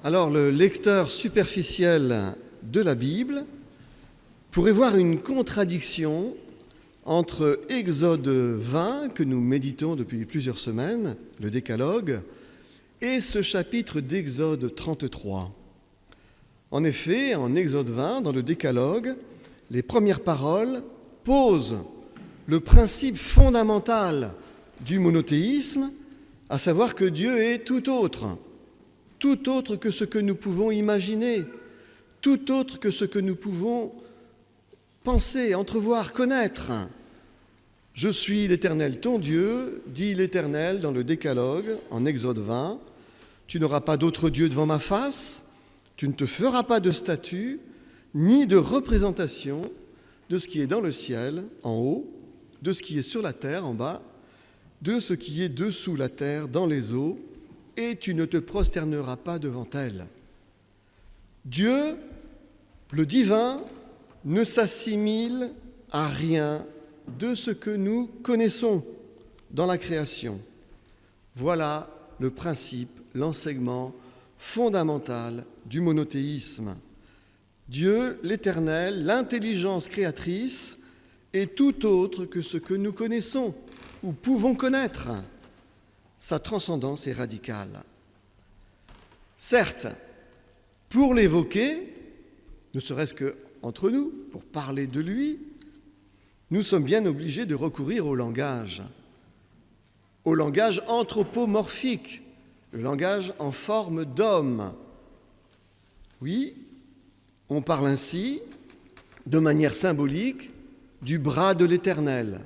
Alors, le lecteur superficiel de la Bible pourrait voir une contradiction entre Exode 20, que nous méditons depuis plusieurs semaines, le Décalogue, et ce chapitre d'Exode 33. En effet, en Exode 20, dans le Décalogue, les premières paroles posent le principe fondamental du monothéisme, à savoir que Dieu est tout autre que ce que nous pouvons imaginer, tout autre que ce que nous pouvons penser, entrevoir, connaître. « Je suis l'Éternel ton Dieu, dit l'Éternel dans le Décalogue, en Exode 20. Tu n'auras pas d'autre Dieu devant ma face, tu ne te feras pas de statue, ni de représentation de ce qui est dans le ciel, en haut, de ce qui est sur la terre, en bas, de ce qui est dessous la terre, dans les eaux, et tu ne te prosterneras pas devant elle. » Dieu, le divin, ne s'assimile à rien de ce que nous connaissons dans la création. Voilà le principe, l'enseignement fondamental du monothéisme. Dieu, l'Éternel, l'intelligence créatrice, est tout autre que ce que nous connaissons ou pouvons connaître. Sa transcendance est radicale. Certes, pour l'évoquer, ne serait-ce qu'entre nous, pour parler de lui, nous sommes bien obligés de recourir au langage anthropomorphique, le langage en forme d'homme. Oui, on parle ainsi, de manière symbolique, du bras de l'Éternel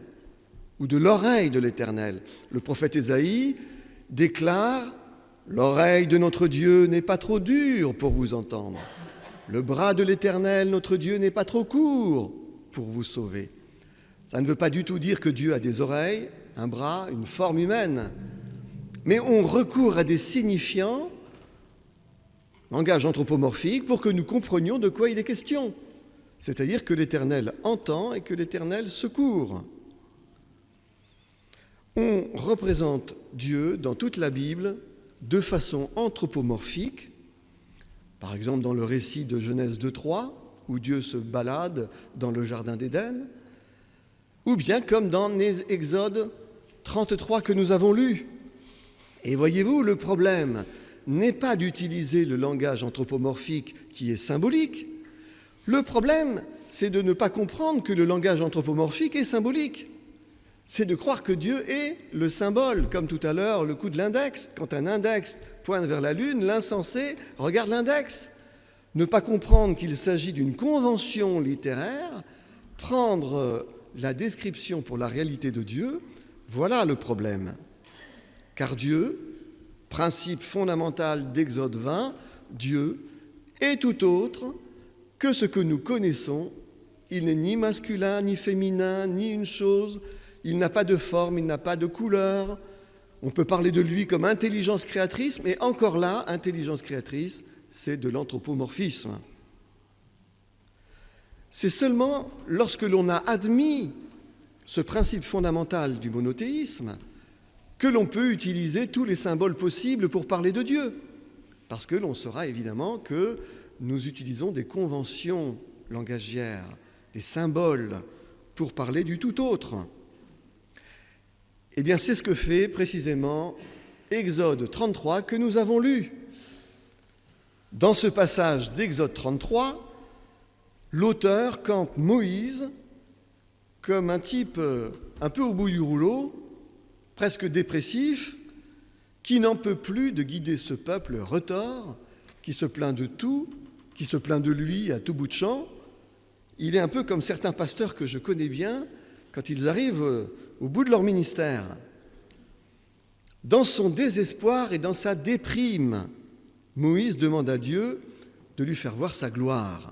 ou de l'oreille de l'Éternel. Le prophète Ésaïe déclare « L'oreille de notre Dieu n'est pas trop dure pour vous entendre. Le bras de l'Éternel, notre Dieu, n'est pas trop court pour vous sauver. » Ça ne veut pas du tout dire que Dieu a des oreilles, un bras, une forme humaine. Mais on recourt à des signifiants, langage anthropomorphique, pour que nous comprenions de quoi il est question. C'est-à-dire que l'Éternel entend et que l'Éternel secourt. On représente Dieu dans toute la Bible de façon anthropomorphique, par exemple dans le récit de Genèse 2:3, où Dieu se balade dans le jardin d'Éden, ou bien comme dans Exode 33 que nous avons lu. Et voyez-vous, le problème n'est pas d'utiliser le langage anthropomorphique qui est symbolique. Le problème, c'est de ne pas comprendre que le langage anthropomorphique est symbolique. C'est de croire que Dieu est le symbole, comme tout à l'heure, le coup de l'index. Quand un index pointe vers la Lune, l'insensé regarde l'index. Ne pas comprendre qu'il s'agit d'une convention littéraire, prendre la description pour la réalité de Dieu, voilà le problème. Car Dieu, principe fondamental d'Exode 20, Dieu est tout autre que ce que nous connaissons. Il n'est ni masculin, ni féminin, ni une chose. Il n'a pas de forme, il n'a pas de couleur. On peut parler de lui comme intelligence créatrice, mais encore là, intelligence créatrice, c'est de l'anthropomorphisme. C'est seulement lorsque l'on a admis ce principe fondamental du monothéisme que l'on peut utiliser tous les symboles possibles pour parler de Dieu. Parce que l'on saura évidemment que nous utilisons des conventions langagières, des symboles pour parler du tout autre. Eh bien, c'est ce que fait précisément Exode 33 que nous avons lu. Dans ce passage d'Exode 33, l'auteur campe Moïse comme un type un peu au bout du rouleau, presque dépressif, qui n'en peut plus de guider ce peuple retors, qui se plaint de tout, qui se plaint de lui à tout bout de champ. Il est un peu comme certains pasteurs que je connais bien, quand ils arrivent au bout de leur ministère. Dans son désespoir et dans sa déprime, Moïse demande à Dieu de lui faire voir sa gloire.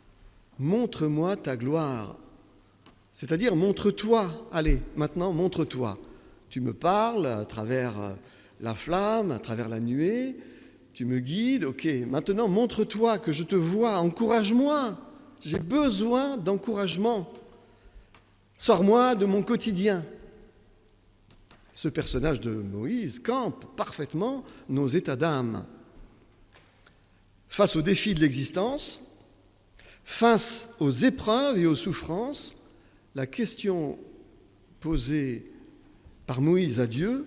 « Montre-moi ta gloire ». C'est-à-dire, montre-toi. Allez, maintenant, montre-toi. Tu me parles à travers la flamme, à travers la nuée, tu me guides, ok. Maintenant, montre-toi, que je te vois, encourage-moi. J'ai besoin d'encouragement. Sors-moi de mon quotidien. Ce personnage de Moïse campe parfaitement nos états d'âme. face aux défis de l'existence, face aux épreuves et aux souffrances, la question posée par Moïse à Dieu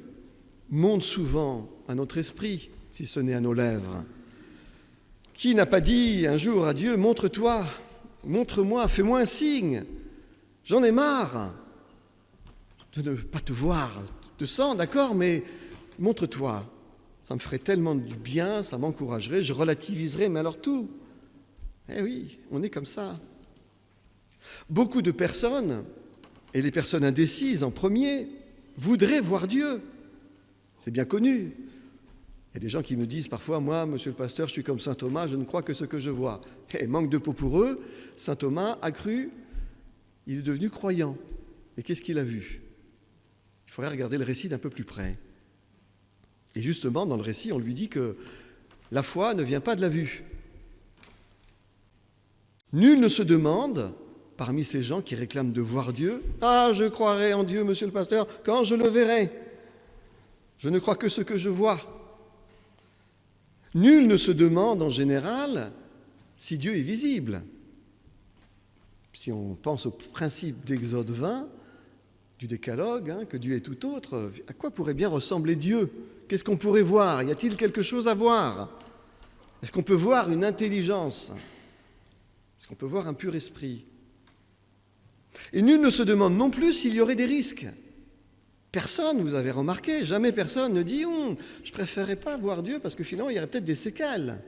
monte souvent à notre esprit, si ce n'est à nos lèvres. Qui n'a pas dit un jour à Dieu, montre-toi, montre-moi, fais-moi un signe, j'en ai marre de ne pas te voir, te sens, d'accord, mais montre-toi, ça me ferait tellement du bien, ça m'encouragerait, je relativiserais, mais alors tout. Eh oui, on est comme ça. Beaucoup de personnes, et les personnes indécises en premier, voudraient voir Dieu. C'est bien connu. Il y a des gens qui me disent parfois, moi, monsieur le pasteur, je suis comme saint Thomas, je ne crois que ce que je vois. Et manque de peau pour eux, saint Thomas a cru, il est devenu croyant. Et qu'est-ce qu'il a vu? Il faudrait regarder le récit d'un peu plus près. Et justement, dans le récit, on lui dit que la foi ne vient pas de la vue. Nul ne se demande, parmi ces gens qui réclament de voir Dieu, « Ah, je croirai en Dieu, monsieur le pasteur, quand je le verrai. Je ne crois que ce que je vois. » Nul ne se demande en général si Dieu est visible. Si on pense au principe d'Exode 20, du décalogue, que Dieu est tout autre, à quoi pourrait bien ressembler Dieu? Qu'est-ce qu'on pourrait voir? Y a-t-il quelque chose à voir? Est-ce qu'on peut voir une intelligence? Est-ce qu'on peut voir un pur esprit? Et nul ne se demande non plus s'il y aurait des risques. Personne, vous avez remarqué, jamais personne ne dit « je ne préférerais pas voir Dieu parce que finalement il y aurait peut-être des séquelles ».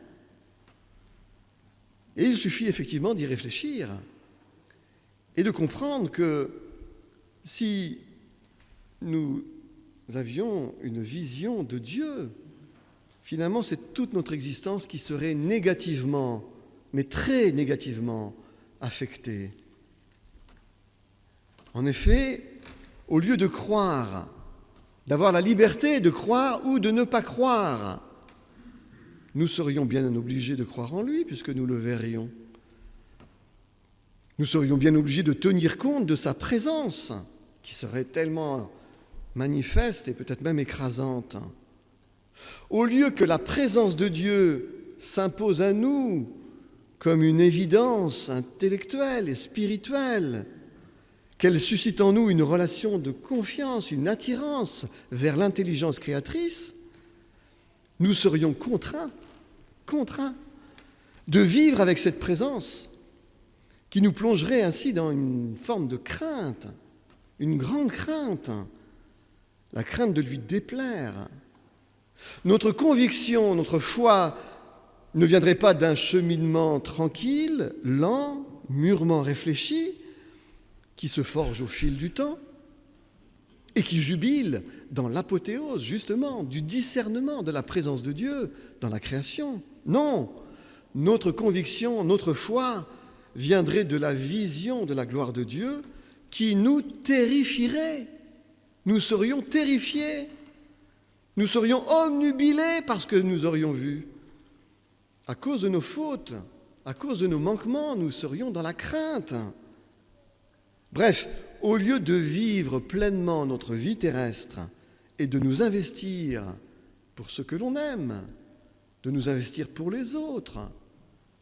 Et il suffit effectivement d'y réfléchir et de comprendre que si nous avions une vision de Dieu, finalement c'est toute notre existence qui serait négativement, mais très négativement affectée. En effet, au lieu de croire, d'avoir la liberté de croire ou de ne pas croire, nous serions bien obligés de croire en lui puisque nous le verrions. Nous serions bien obligés de tenir compte de sa présence, qui serait tellement manifeste et peut-être même écrasante. Au lieu que la présence de Dieu s'impose à nous comme une évidence intellectuelle et spirituelle, qu'elle suscite en nous une relation de confiance, une attirance vers l'intelligence créatrice, nous serions contraints de vivre avec cette présence qui nous plongerait ainsi dans une forme de crainte, une grande crainte, la crainte de lui déplaire. Notre conviction, notre foi ne viendrait pas d'un cheminement tranquille, lent, mûrement réfléchi, qui se forge au fil du temps et qui jubile dans l'apothéose, justement, du discernement de la présence de Dieu dans la création. Non, notre conviction, notre foi viendrait de la vision de la gloire de Dieu qui nous terrifierait. Nous serions terrifiés. Nous serions obnubilés par ce que nous aurions vu. À cause de nos fautes, à cause de nos manquements, nous serions dans la crainte. Bref, au lieu de vivre pleinement notre vie terrestre et de nous investir pour ce que l'on aime, de nous investir pour les autres,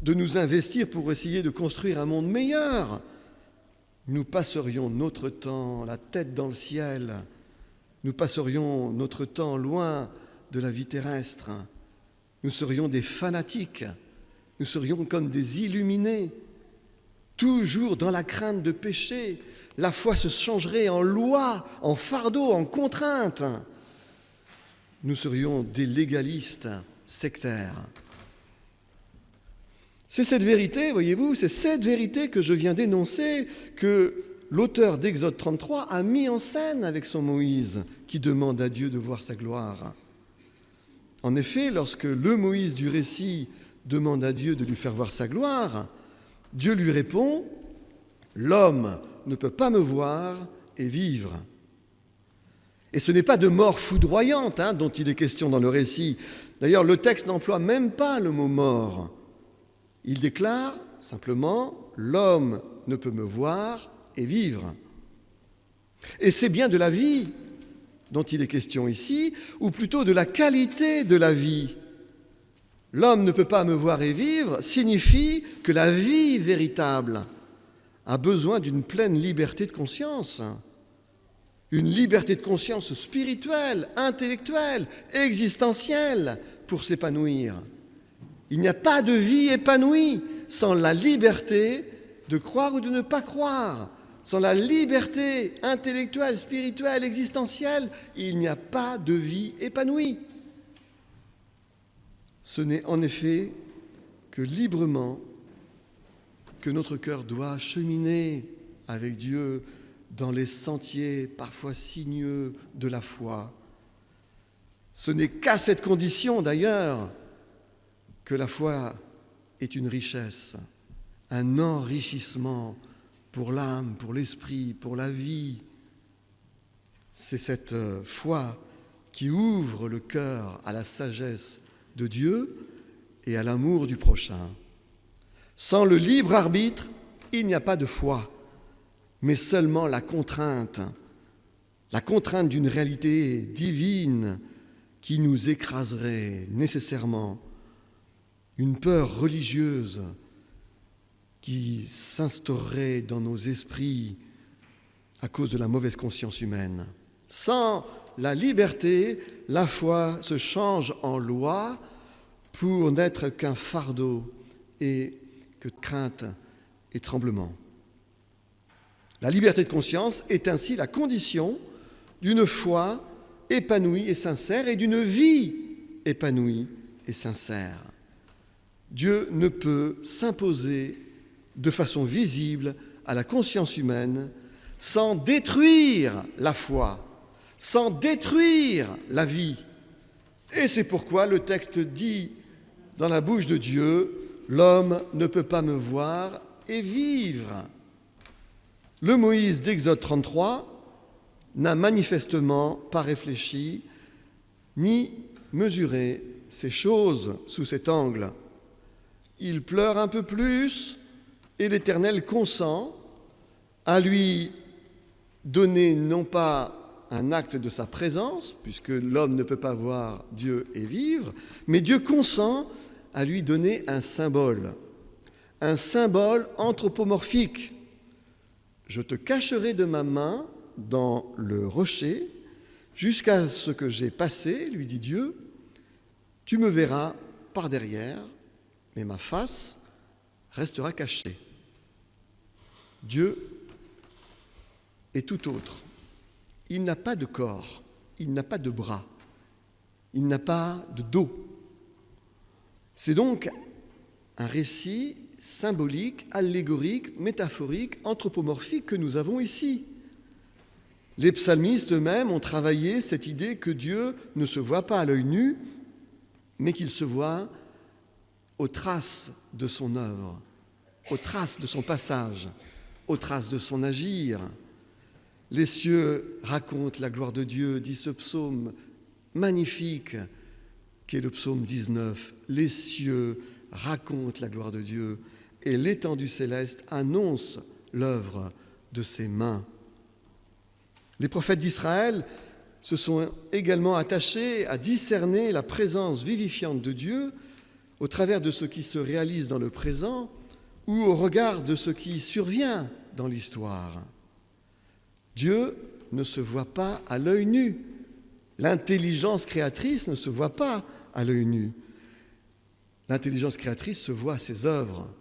de nous investir pour essayer de construire un monde meilleur, nous passerions notre temps la tête dans le ciel, nous passerions notre temps loin de la vie terrestre, nous serions des fanatiques, nous serions comme des illuminés, toujours dans la crainte de pécher. La foi se changerait en loi, en fardeau, en contrainte. Nous serions des légalistes sectaires. C'est cette vérité, voyez-vous, c'est cette vérité que je viens d'énoncer, que l'auteur d'Exode 33 a mis en scène avec son Moïse, qui demande à Dieu de voir sa gloire. En effet, lorsque le Moïse du récit demande à Dieu de lui faire voir sa gloire, Dieu lui répond « L'homme ne peut pas me voir et vivre ». Et ce n'est pas de mort foudroyante dont il est question dans le récit. D'ailleurs, le texte n'emploie même pas le mot « mort ». Il déclare simplement « L'homme ne peut me voir et vivre ». Et c'est bien de la vie dont il est question ici, ou plutôt de la qualité de la vie. L'homme ne peut pas me voir et vivre signifie que la vie véritable a besoin d'une pleine liberté de conscience. Une liberté de conscience spirituelle, intellectuelle, existentielle pour s'épanouir. Il n'y a pas de vie épanouie sans la liberté de croire ou de ne pas croire. Sans la liberté intellectuelle, spirituelle, existentielle, il n'y a pas de vie épanouie. Ce n'est en effet que librement que notre cœur doit cheminer avec Dieu dans les sentiers parfois sinueux de la foi. Ce n'est qu'à cette condition d'ailleurs que la foi est une richesse, un enrichissement pour l'âme, pour l'esprit, pour la vie. C'est cette foi qui ouvre le cœur à la sagesse de Dieu et à l'amour du prochain. Sans le libre arbitre, il n'y a pas de foi, mais seulement la contrainte d'une réalité divine qui nous écraserait nécessairement, une peur religieuse qui s'instaurerait dans nos esprits à cause de la mauvaise conscience humaine. Sans la liberté, la foi se change en loi pour n'être qu'un fardeau et que crainte et tremblement. La liberté de conscience est ainsi la condition d'une foi épanouie et sincère et d'une vie épanouie et sincère. Dieu ne peut s'imposer de façon visible à la conscience humaine sans détruire la foi, sans détruire la vie. Et c'est pourquoi le texte dit dans la bouche de Dieu, « L'homme ne peut pas me voir et vivre ». Le Moïse d'Exode 33 n'a manifestement pas réfléchi ni mesuré ces choses sous cet angle. Il pleure un peu plus et l'Éternel consent à lui donner non pas un acte de sa présence, puisque l'homme ne peut pas voir Dieu et vivre, mais Dieu consent à lui donner un symbole anthropomorphique. Je te cacherai de ma main dans le rocher jusqu'à ce que j'ai passé, lui dit Dieu. Tu me verras par derrière, mais ma face restera cachée. Dieu est tout autre. Il n'a pas de corps, il n'a pas de bras, il n'a pas de dos. C'est donc un récit symbolique, allégorique, métaphorique, anthropomorphique que nous avons ici. Les psalmistes eux-mêmes ont travaillé cette idée que Dieu ne se voit pas à l'œil nu, mais qu'il se voit aux traces de son œuvre, aux traces de son passage, aux traces de son agir. Les cieux racontent la gloire de Dieu, dit ce psaume magnifique qui est le psaume 19. Les cieux racontent la gloire de Dieu et l'étendue céleste annonce l'œuvre de ses mains. Les prophètes d'Israël se sont également attachés à discerner la présence vivifiante de Dieu au travers de ce qui se réalise dans le présent ou au regard de ce qui survient dans l'histoire. Dieu ne se voit pas à l'œil nu. L'intelligence créatrice ne se voit pas à l'œil nu. L'intelligence créatrice se voit à ses œuvres.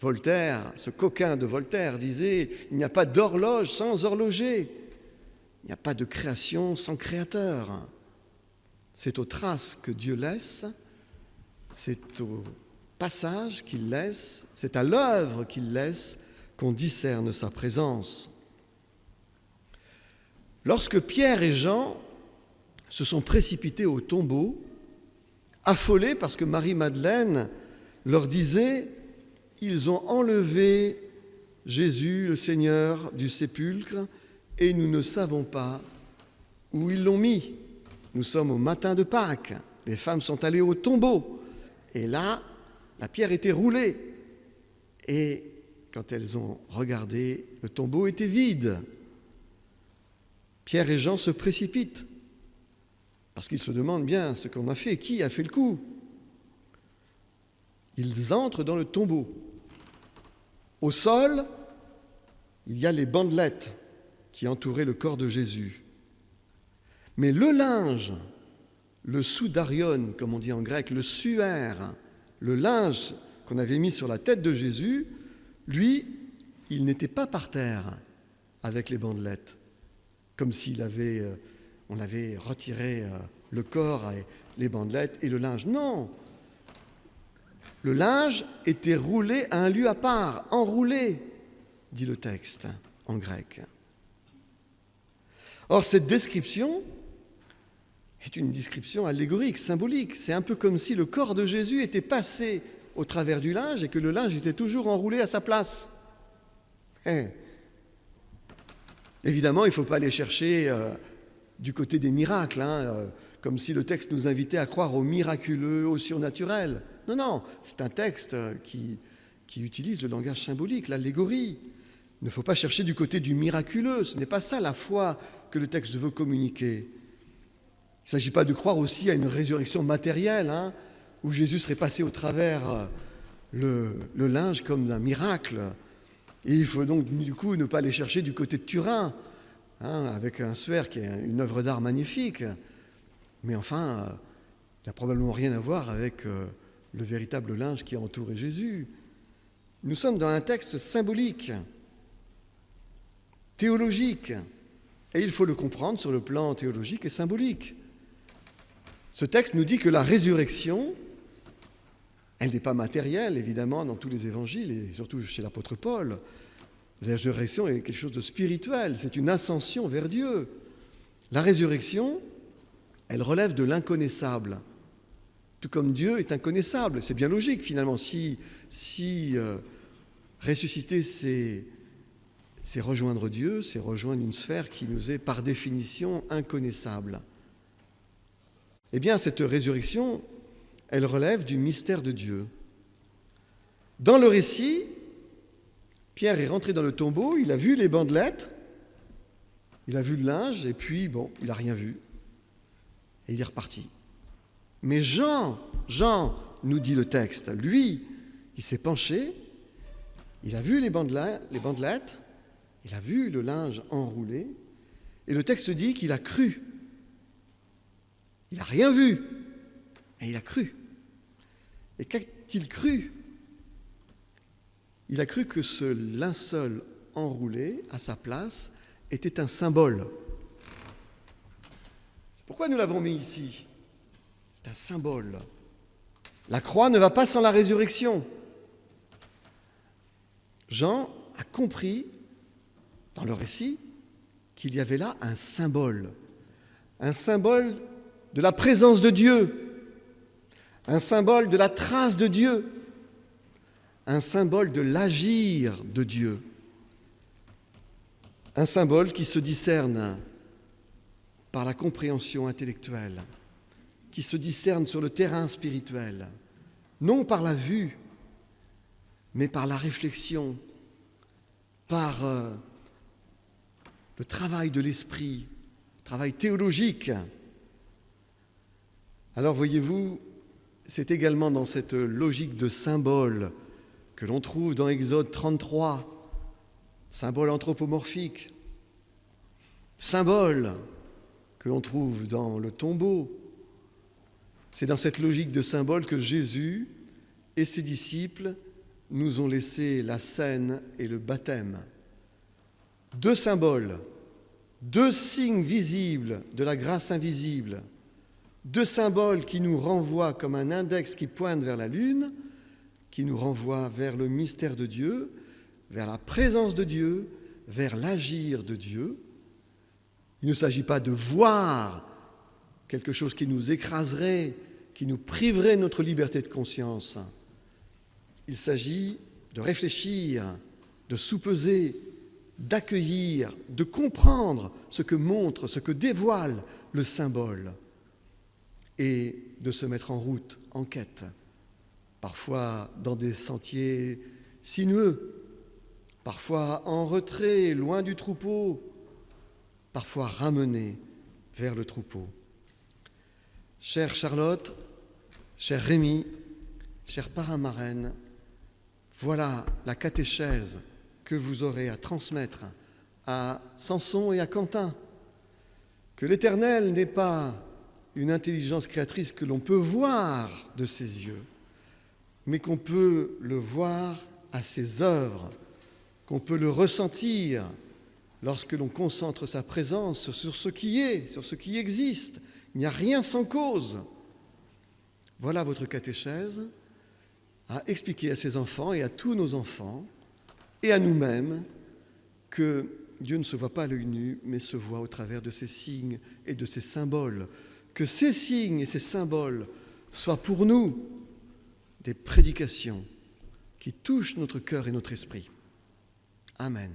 Voltaire, ce coquin de Voltaire, disait « Il n'y a pas d'horloge sans horloger. Il n'y a pas de création sans créateur. » C'est aux traces que Dieu laisse, c'est au passage qu'il laisse, c'est à l'œuvre qu'il laisse qu'on discerne sa présence. Lorsque Pierre et Jean se sont précipités au tombeau, affolés parce que Marie-Madeleine leur disait « Ils ont enlevé Jésus, le Seigneur, du sépulcre, et nous ne savons pas où ils l'ont mis. Nous sommes au matin de Pâques, les femmes sont allées au tombeau. » Et là, la pierre était roulée. Et quand elles ont regardé, le tombeau était vide. Pierre et Jean se précipitent parce qu'ils se demandent bien ce qu'on a fait, qui a fait le coup. Ils entrent dans le tombeau. Au sol, il y a les bandelettes qui entouraient le corps de Jésus. Mais le linge, le soudarion, comme on dit en grec, le suaire, le linge qu'on avait mis sur la tête de Jésus, lui, il n'était pas par terre avec les bandelettes, comme on avait retiré le corps, et les bandelettes et le linge. Non, le linge était roulé à un lieu à part, enroulé, dit le texte en grec. Or, cette description est une description allégorique, symbolique. C'est un peu comme si le corps de Jésus était passé au travers du linge et que le linge était toujours enroulé à sa place. Évidemment, il ne faut pas aller chercher du côté des miracles, comme si le texte nous invitait à croire au miraculeux, au surnaturel. Non, c'est un texte qui utilise le langage symbolique, l'allégorie. Il ne faut pas chercher du côté du miraculeux, ce n'est pas ça la foi que le texte veut communiquer. Il ne s'agit pas de croire aussi à une résurrection matérielle, où Jésus serait passé au travers le linge comme d'un miracle. Et il faut donc du coup ne pas aller chercher du côté de Turin, avec un suaire qui est une œuvre d'art magnifique. Mais enfin, il n'a probablement rien à voir avec le véritable linge qui a entouré Jésus. Nous sommes dans un texte symbolique, théologique, et il faut le comprendre sur le plan théologique et symbolique. Ce texte nous dit que la résurrection, elle n'est pas matérielle, évidemment, dans tous les évangiles, et surtout chez l'apôtre Paul. La résurrection est quelque chose de spirituel, c'est une ascension vers Dieu. La résurrection, elle relève de l'inconnaissable, tout comme Dieu est inconnaissable. C'est bien logique, finalement, si ressusciter, c'est rejoindre Dieu, c'est rejoindre une sphère qui nous est par définition inconnaissable. Eh bien, cette résurrection, elle relève du mystère de Dieu. Dans le récit, Pierre est rentré dans le tombeau, il a vu les bandelettes, il a vu le linge, et puis, il n'a rien vu. Et il est reparti. Mais Jean, nous dit le texte, lui, il s'est penché, il a vu les bandelettes, il a vu le linge enroulé, et le texte dit qu'il a cru. Il n'a rien vu, mais il a cru. Et qu'a-t-il cru ? Il a cru que ce linceul enroulé à sa place était un symbole. C'est pourquoi nous l'avons mis ici. C'est un symbole. La croix ne va pas sans la résurrection. Jean a compris, dans le récit, qu'il y avait là un symbole de la présence de Dieu, un symbole de la trace de Dieu, un symbole de l'agir de Dieu, un symbole qui se discerne par la compréhension intellectuelle, qui se discerne sur le terrain spirituel, non par la vue, mais par la réflexion, par le travail de l'esprit, le travail théologique. Alors voyez-vous, c'est également dans cette logique de symbole que l'on trouve dans Exode 33, symbole anthropomorphique, symbole que l'on trouve dans le tombeau. C'est dans cette logique de symbole que Jésus et ses disciples nous ont laissé la scène et le baptême. Deux symboles, deux signes visibles de la grâce invisible, deux symboles qui nous renvoient comme un index qui pointe vers la lune, qui nous renvoient vers le mystère de Dieu, vers la présence de Dieu, vers l'agir de Dieu. Il ne s'agit pas de voir quelque chose qui nous écraserait, qui nous priverait de notre liberté de conscience. Il s'agit de réfléchir, de soupeser, d'accueillir, de comprendre ce que montre, ce que dévoile le symbole et de se mettre en route, en quête, parfois dans des sentiers sinueux, parfois en retrait, loin du troupeau, parfois ramené vers le troupeau. Chère Charlotte, cher Rémi, chers parrains, marraines, voilà la catéchèse que vous aurez à transmettre à Samson et à Quentin. Que l'Éternel n'est pas une intelligence créatrice que l'on peut voir de ses yeux, mais qu'on peut le voir à ses œuvres, qu'on peut le ressentir lorsque l'on concentre sa présence sur ce qui est, sur ce qui existe. Il n'y a rien sans cause. Voilà votre catéchèse à expliquer à ses enfants et à tous nos enfants et à nous-mêmes que Dieu ne se voit pas à l'œil nu, mais se voit au travers de ses signes et de ses symboles. Que ces signes et ces symboles soient pour nous des prédications qui touchent notre cœur et notre esprit. Amen.